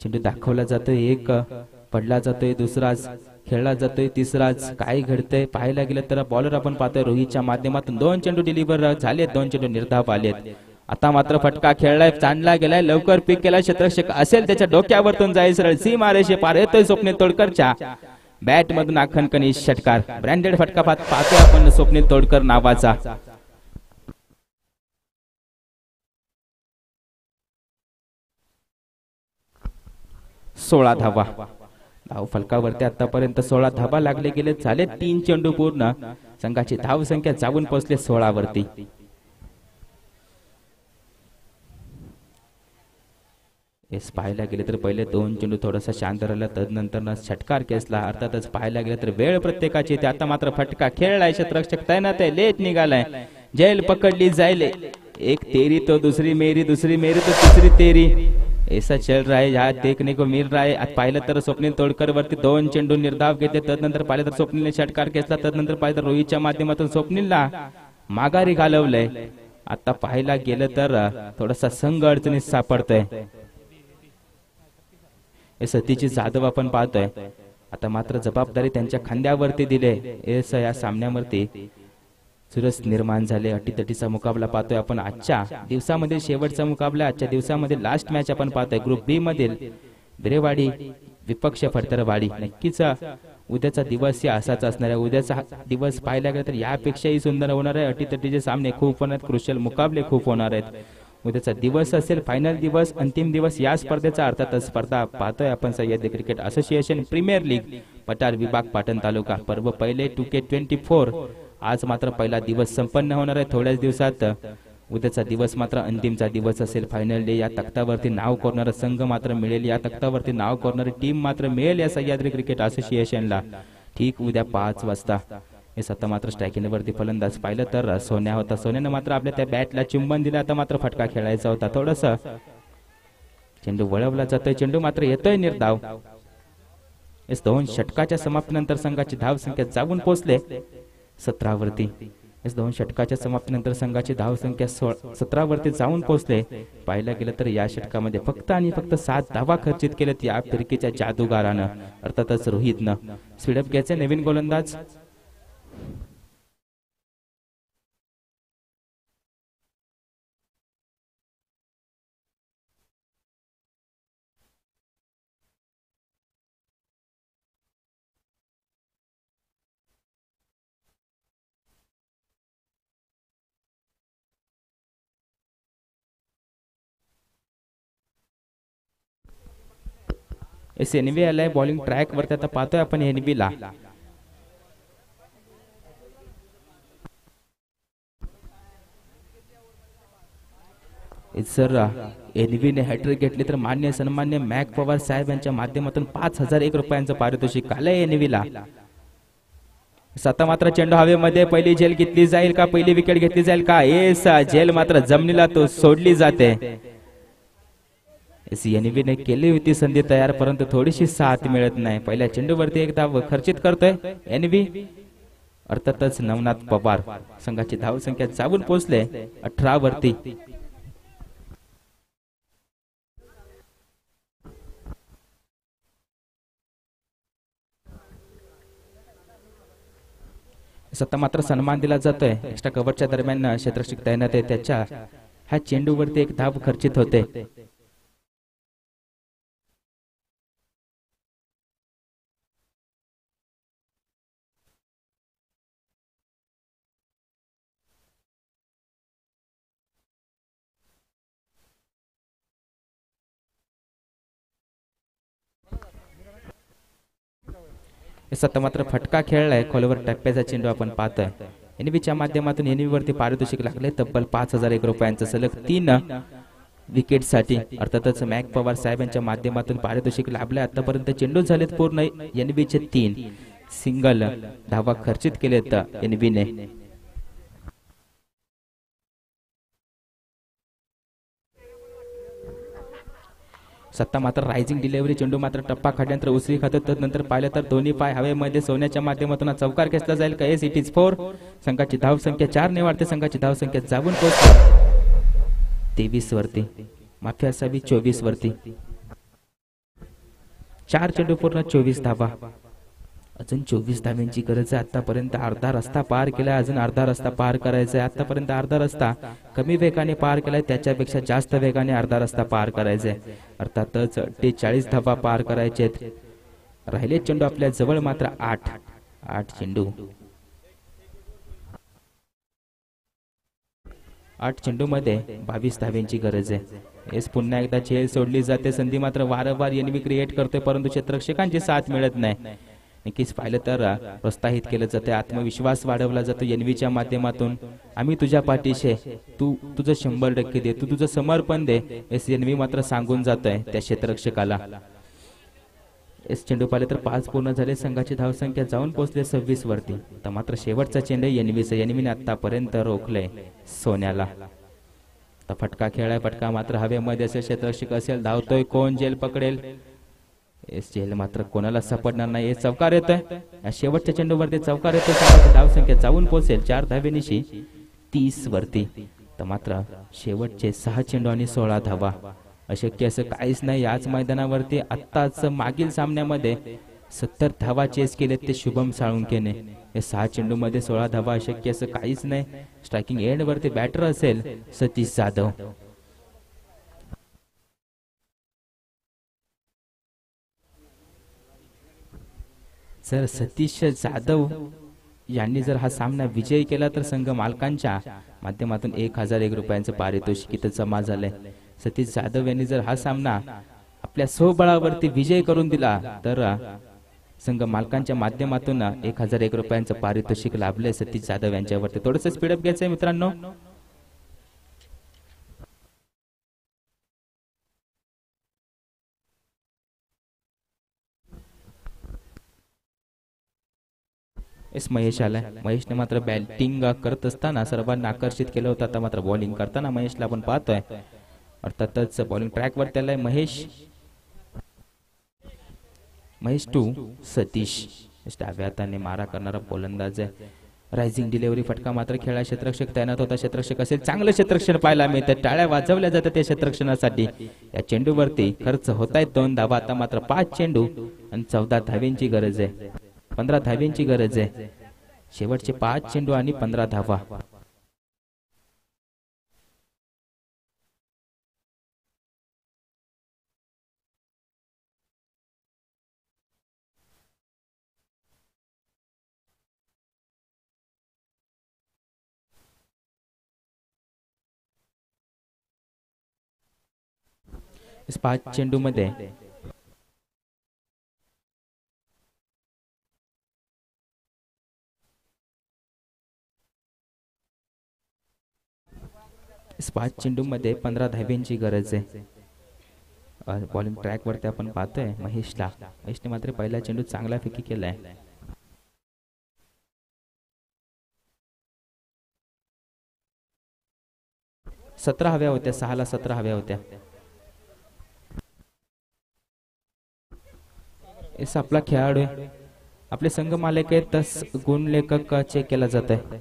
चेंडू दाखवला जातोय एक, पडला जातोय दुसराच, खेळला जातोय तिसराच, काय घडतंय पाहायला गेलं तर बॉलर आपण पाहतोय रोहितच्या माध्यमातून 2 चेंडू डिलिव्हर झालेत, 2 चेंडू निर्धाव आलेत। आता मात्र फटका खेळलाय, चांडला गेलाय, लवकर पिक केला, क्षेत्ररक्षक असेल त्याच्या डोक्यावरतून जाईल सरळ सीमारेषे पार, येतोय स्वप्नील तोडकरच्या बॅट मधून आखणकणी षटकार। ब्रँडेड फटका पाहतोय आपण स्वप्नील तोडकर नावाचा। 16 धावा धाव फलकावरती आतापर्यंत 16 धावा लागले गेले, झाले 3 चेंडू पूर्ण, संघाची धाव संख्या जाऊन पोहोचले 16 वरती। एस पाहायला गेले तर पहिले 2 चेंडू थोडासा शांत राहिला, तदनंतर षटकार केसला, अर्थातच पाहायला गेले तर वेळ प्रत्येकाची। ते आता मात्र फटका खेळलाय, क्षेत्ररक्षक तैनात आहे, लेट निघालाय, जेल पकडली जाईल, एक तेरी तो दूसरी मेरी, दूसरी मेरी तो तीसरी तेरी, ऐसा चल रहा है, यहाँ देखने को मिल रहा है। आज पाहिलं तर स्वप्नील तोडकर वरती 2 चेंडू निर्धाव घेतले, तदनंतर पाहिलं तर स्वप्नीलने षटकार केसला, तदनंतर पाहिलं तर रोहितच्या माध्यमातून स्वप्नीलला माघारी घालवलंय। आता पाहायला गेलं तर थोडासा संघ अडचणीत सापडतोय, सतीची जाधव आपण पाहतोय। आता मात्र जबाबदारी त्यांच्या खांद्यावरती दिले, या सामन्यावरती सुरस निर्माण झाले। अटीतटीचा मुकाबला पाहतोय आपण आजच्या दिवसामध्ये, शेवटचा मुकाबला आजच्या दिवसामध्ये, लास्ट मॅच आपण पाहतोय ग्रुप बी मधील बिरेवाडी विपक्ष फडतरवाडी। नक्कीच उद्याचा दिवस या असाच असणार आहे, उद्याचा दिवस पाहायला गेला तर यापेक्षाही सुंदर होणार आहे। अटीतटीचे सामने खूप होणार, क्रुशियल मुकाबले खूप होणार आहेत। उद्याचा दिवस असेल फायनल दिवस, अंतिम दिवस या स्पर्धेचा, अर्थात स्पर्धा पाहतोय आपण Sahyadri cricket association premier league पठार विभाग पाटण तालुका, पर्व पहिले 2K24। आज मात्र पहिला दिवस संपन्न होणार आहे थोड्याच दिवसात। उद्याचा दिवस मात्र अंतिमचा दिवस असेल, फायनल डे। या तख्तावरती नाव कोरणारा संघ मात्र मिळेल, या तख्तावरती नाव कोरणारी टीम मात्र मिळेल या सह्याद्री क्रिकेट असोसिएशनला, ठीक उद्या 5 वाजता। हे सत्ता मात्र स्ट्रायकिंग वरती फलंदाज पाहिलं तर सोन्या होता, सोन्याने मात्र आपल्या त्या बॅटला चुंबन दिलं, आता मात्र फटका खेळायचा होता, थोडंसं चेंडू वळवला जातोय, चेंडू मात्र येतोय निर्धाव। 2 षटकाच्या समाप्तीनंतर संघाची धाव संख्या जाऊन पोहोचले 17 वरती। 2 षटकाच्या समाप्तीनंतर संघाची धाव संख्या 17 वरती जाऊन पोहोचले। पाहायला गेलं तर या षटकामध्ये फक्त आणि फक्त 7 धावा खर्चित केलेत या फिरकीच्या जादूगारानं, अर्थातच रोहितनं। स्पीडअप घ्यायचे, नवीन गोलंदाज एनबी आलाय बॉलिंग ट्रॅक वरती, आता पाहतोय आपण एनबी ला। सर एनबीने हॅट्रिक घेतली तर मान्य सन्मान्य मॅक पवार साहेब यांच्या माध्यमातून 5001 रुपयांचं पारितोषिक आलंय एनबीला। आता मात्र चेंडू हवेमध्ये, पहिली झेल घेतली जाईल का, पहिली विकेट घेतली जाईल का, झेल मात्र जमिनीला तो सोडली जाते। एनव्हीने केली होती संधी तयार, परंतु थोडीशी साथ मिळत नाही. पहिल्या चेंडूवरती एक धाव खर्चित करतोय एनव्ही. अर्थातच नवनाथ पवार संघाची धावसंख्या जाऊन पोहोचले 18 वरती. सत्ता मात्र सन्मान दिला जातोय. एक्स्ट्रा कव्हरच्या दरम्यान क्षेत्ररक्षक तैनात आहे, त्याच्या ह्या चेंडूवरती एक धाव खर्चित होते. सत्ता मात्र फटका खेळलाय, खोलवर टप्प्याचा चेंडू आपण पाहतोय. एनव्हीच्या माध्यमातून एनव्हीवरती पारितोषिक लागले तब्बल 5001 रुपयांचं, सलग 3 विकेटसाठी. अर्थातच मॅक पवार साहेब यांच्या माध्यमातून पारितोषिक लाभले. आतापर्यंत चेंडू झालेत पूर्ण एनव्हीचे 3 सिंगल धावा खर्चित केलेत एनव्हीने. सत्ता मात्र रायझिंग डिलिव्हरी चेंडू मात्र टप्पा खाल्यानंतर उसरी खातो. तदनंतर पाहिलं तर दोन्ही पाय हवेमध्ये सोन्याच्या माध्यमातून चौकार खेचला जाईल का? Yes, it is 4. संघाची धावसंख्या 4 ने वाढते. संघाची धावसंख्या जाऊन पोहोचते 23 वरती, माफी असावी 24 वरती. 4 चेंडू पूर्ण 24 धावा. अजून 24 धाव्यांची गरज आहे. आतापर्यंत अर्धा रस्ता पार केलाय, अजून अर्धा रस्ता पार करायचा आहे. आतापर्यंत अर्धा रस्ता कमी वेगाने पार केलाय, त्याच्यापेक्षा जास्त वेगाने अर्धा रस्ता पार करायचा आहे. अर्थातच 48 धावा पार करायचेत. राहिले चेंडू आपल्या जवळ मात्र 8 चेंडू. 8 चेंडू मध्ये 22 धाव्यांची गरज आहे. येस, पुन्हा एकदा झेल सोडली जाते. संधी मात्र वारंवार एनव्ही क्रिएट करतोय, परंतु क्षेत्ररक्षकांची साथ मिळत नाही. नक्कीच पाहिलं तर प्रोत्साहित केलं जाते, आत्मविश्वास वाढवला जातो एनव्हीच्या माध्यमातून. आम्ही तुझ्या पाठीशी, तू तुझं 100% दे, तू तुझं समर्पण दे, एस एनव्ही मात्र सांगून जातोय त्या क्षेत्ररक्षकाला. एस चेंडू पाहिले तर 5 पूर्ण झाले. संघाची धावसंख्या जाऊन पोहोचले 26 वरती. तर मात्र शेवटचा चेंडू एनव्हीचा. एनव्हीने आतापर्यंत रोखले सोन्याला. तर फटका खेळाय, फटका मात्र हवेमध्ये असेल. क्षेत्ररक्षक असेल, धावतोय कोण, जेल पकडेल. एस जेल मात्र कोणाला सापडणार नाही. चौकार येतोय, शेवटच्या चेंडूवरती चौकार येतोय. संघाची धावसंख्या जाऊन पोहोचेल 4 धावेनिशी 30 वरती. तर मात्र शेवटचे 6 चेंडू आणि 16 धावा. अशक्य असं काहीच नाही याच मैदानावरती. आत्ताच मागील सामन्यामध्ये 70 धावा चेस केलेत ते शुभम साळुंकेने. या 6 चेंडू मध्ये 16 धावा, अशक्य असं काहीच नाही. स्ट्रायकिंग एंड वरती बॅटर असेल सतीश जाधव. जर सतीश जाधव यांनी जर हा सामना विजयी केला तर संघ मालकांच्या माध्यमातून 1001 रुपयांचं पारितोषिक इथं जमा झालंय. सतीश जाधव यांनी जर हा सामना आपल्या स्वबळावरती विजय करून दिला तर संघ मालकांच्या माध्यमातून 1001 रुपयांचं पारितोषिक लाभलंय सतीश जाधव यांच्यावरती. थोडंसं स्पीडअप घ्यायचंय मित्रांनो. एस महेश आलाय. महेशने मात्र बॅटिंग करत असताना सर्वांना आकर्षित केलं होतं. आता मात्र बॉलिंग करताना महेशला आपण पाहतोय. अर्थातच बॉलिंग ट्रॅक वरती आलाय महेश 2 सतीश. डाव्या हाताने मारा करणारा गोलंदाज आहे. रायझिंग डिलिव्हरी फटका मात्र खेळा. क्षेत्ररक्षक तैनात होता. क्षेत्ररक्षक असेल, चांगलं क्षेत्ररक्षण पाहायला मिळतं. टाळ्या वाजवल्या जातात त्या क्षेत्ररक्षणासाठी. या चेंडूवरती खर्च होत आहेत 2 धावा. आता मात्र 5 चेंडू आणि 14 धाव्यांची गरज आहे. 15 धाव्यांची गरज आहे. शेवटचे 5 चेंडू आणि 15 धावा. इस 5 चेंडू मध्ये इस 5 चेंडू मध्ये 15 धाव्यांची गरज आहे. बॉलिंग ट्रॅक वरती आपण पाहतोय महेशला. महेशने मात्र पहिला चेंडू चांगला फेकी केलाय. सतरा हव्या होत्या, 6 ला 17 हव्या होत्या. एस आपला खेळाडू आहे, आपले संघ मालक आहेत, तस गुण लेखक चेक केला जात आहे.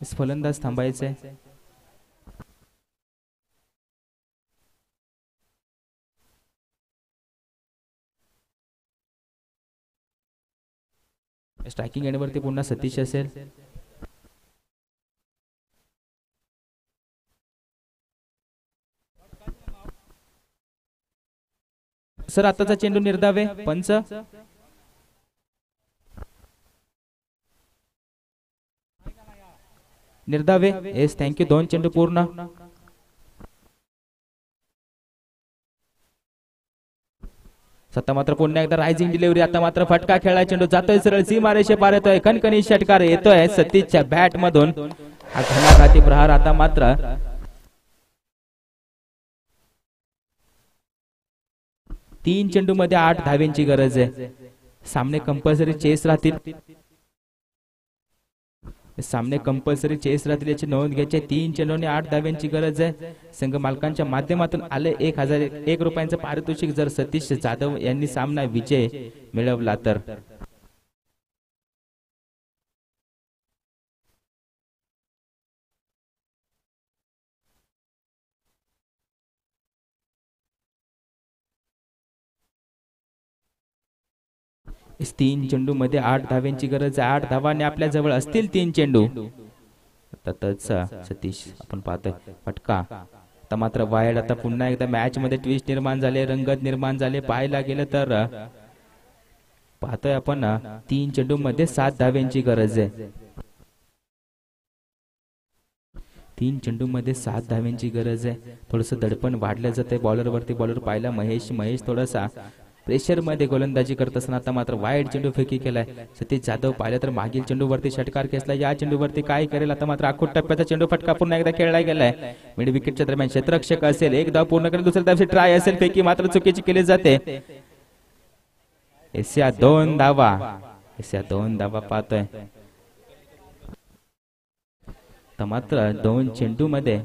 फलंदाज थांबायचे. स्ट्रायकिंग एंडवरती पुन्हा सतीश असेल. सर आताचा चेंडू निर्धावे. पंच निर्धावे. Yes thank you. 2 चेंडू पूर्ण. सत्ता मात्र पुन्हा एकदा रायझिंग डिलिव्हरी. आता मात्र फटका खेळला. चेंडू जातोय सरळ सीमारेषे पार येतोय. कणकणी षटकार येतोय सतीशच्या बॅट मधून. हा घणाघाती प्रहार. आता मात्र 3 चेंडू मध्ये 8 धाव्यांची गरज आहे. सामने कंपल्सरी चेस राहतील. सामने कंपल्सरी चेस राहतील याची नोंद घ्यायची. 3 चेंडूने 8 धाव्यांची गरज आहे. संघ मालकांच्या माध्यमातून आले 1001 रुपयांचं पारितोषिक जर सतीश जाधव यांनी सामना विजय मिळवला तर. इस 3 चेंडू मध्ये 8 धाव्यांची गरज आहे. 8 धावाने आपल्या जवळ असतील 3 चेंडू. सतीश आपण पाहतोय फटका. आता मात्र वाईड. आता पुन्हा एकदा मॅच मध्ये ट्विस्ट निर्माण झाले, रंगत निर्माण झाले. पाहायला गेलं तर पाहतोय आपण 3 चेंडू मध्ये 7 धाव्यांची गरज आहे. 3 चेंडू मध्ये 7 धाव्यांची गरज आहे. थोडस दडपण वाढलं जाते बॉलर वरती. बॉलर पाहिला महेश थोडासा प्रेशर मध्ये गोलंदाजी करत असताना आता मात्र वाईड चेंडू फेकी केलाय. सतीश जाधव पाहिलं तर मागील चेंडू वरती षटकार खेचला. या चेंडू वरती काय करेल. आता मात्र आखूट टप्प्याचा चेंडू फटका पुन्हा एकदा खेळला गेलाय. मिड विकेटच्या दरम्यान क्षेत्ररक्षक असेल. 1 धाव पूर्ण करेल. दुसऱ्या धावची ट्राय असेल. फेकी मात्र चुकीची केली जाते. एसिया 2 धावा पाहतोय. तर मात्र 2 चेंडू मध्ये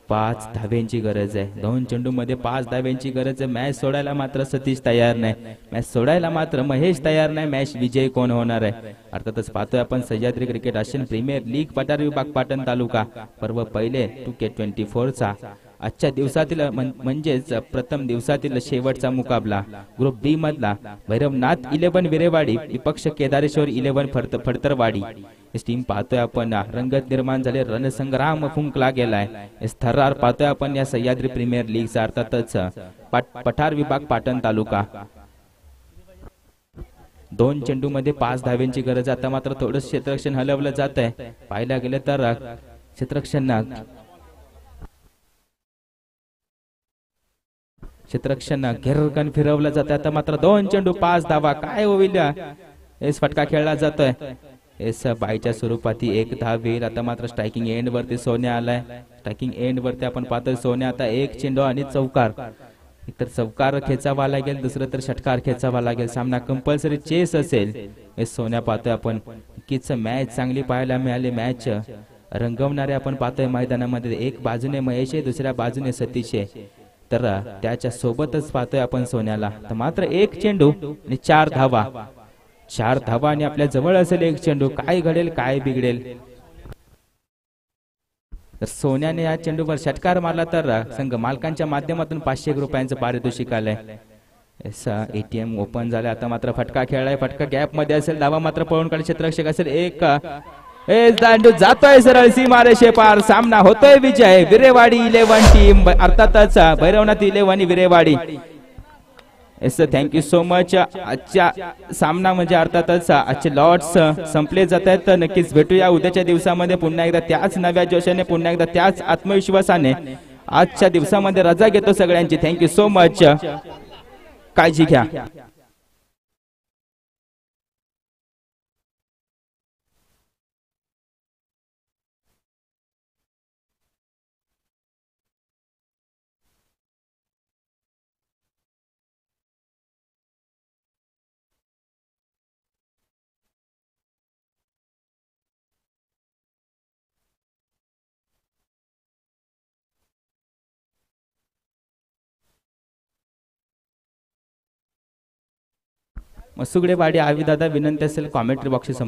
5 धाव्यांची गरज आहे. 2 चेंडू मध्ये 5 धाव्यांची गरज आहे. मॅच सोडायला मात्र सतीश तयार नाही. मॅच सोडायला मात्र महेश तयार नाही. मॅच विजय कोण होणार आहे. अर्थातच पाहतोय आपण Sahyadri cricket association premier league पठार विभाग पाटण तालुका पर्व पहिले 2K24 चा आजच्या दिवसातील म्हणजेच प्रथम दिवसातील शेवटचा मुकाबला. ग्रुप बी मधला भैरवनाथ 11 विरेवाडी विपक्ष केदारेश्वर 11 फडतरवाडी. टीम पाहतोय आपण रंगत निर्माण झाले. रणसंग्राम फुंकला गेलाय. थरार पाहतोय आपण या सह्याद्री प्रीमियर लीगचा. अर्थातच पठार विभाग पाटण तालुका. 2 चेंडू मध्ये 5 धाव्यांची गरज. आता मात्र थोडं क्षेत्ररक्षण हलवलं जात आहे. पाहायला गेलं तर क्षेत्ररक्षण घेरकन फिरवलं जातं. आता मात्र 2 चेंडू 5 धावा. काय होईल. एस फटका खेळला जातोय. एस बाईच्या स्वरूपात 1 धाव होईल. आता मात्र स्ट्रायकिंग एंड वरती सोन्या आलाय. स्ट्रायकिंग एंड वरती आपण पाहतोय सोन्या. आता 1 चेंडू आणि चौकार. एकतर चौकार खेचावा लागेल, दुसरं तर षटकार खेचावा लागेल. सामना कंपल्सरी चेस असेल. एस सोन्या पाहतोय आपण. नक्कीच मॅच चांगली पाहायला मिळाली. मॅच रंगवणारे आपण पाहतोय मैदानामध्ये. एक बाजूने महेश आहे, दुसऱ्या बाजूने सतीश आहे. तर त्याच्या सोबतच पाहतोय आपण सोन्याला. तर मात्र 1 चेंडू आणि 4 धावा. 4 धावा आणि आपल्या जवळ असेल 1 चेंडू. काय घडेल, काय बिघडेल. तर सोन्याने या चेंडूवर षटकार मारला तर संघ मालकांच्या माध्यमातून 500 रुपयांचं पारितोषिक आलंय. ATM ओपन झालं. आता मात्र फटका खेळलाय. फटका गॅप मध्ये असेल. धावा मात्र पळून काढ. क्षेत्ररक्षक असेल. एक जातोय सरळ सीमारेषे पार. सामना होतोय विजय. विरेवाडी 11 टीम अर्थातच Bhairavnath 11 Virewadi. Yes thank you so much. आजच्या सामना म्हणजे अर्थातच आजचे लॉट्स संपले जात आहेत. तर नक्कीच भेटूया उद्याच्या दिवसामध्ये पुन्हा एकदा त्याच नव्या जोशाने, पुन्हा एकदा त्याच आत्मविश्वासाने. आजच्या दिवसामध्ये रजा घेतो सगळ्यांची. Thank you so much. काळजी घ्या. मसुगडे वाडी आवी दादा, विनंती असेल कॉमेंट्री बॉक्स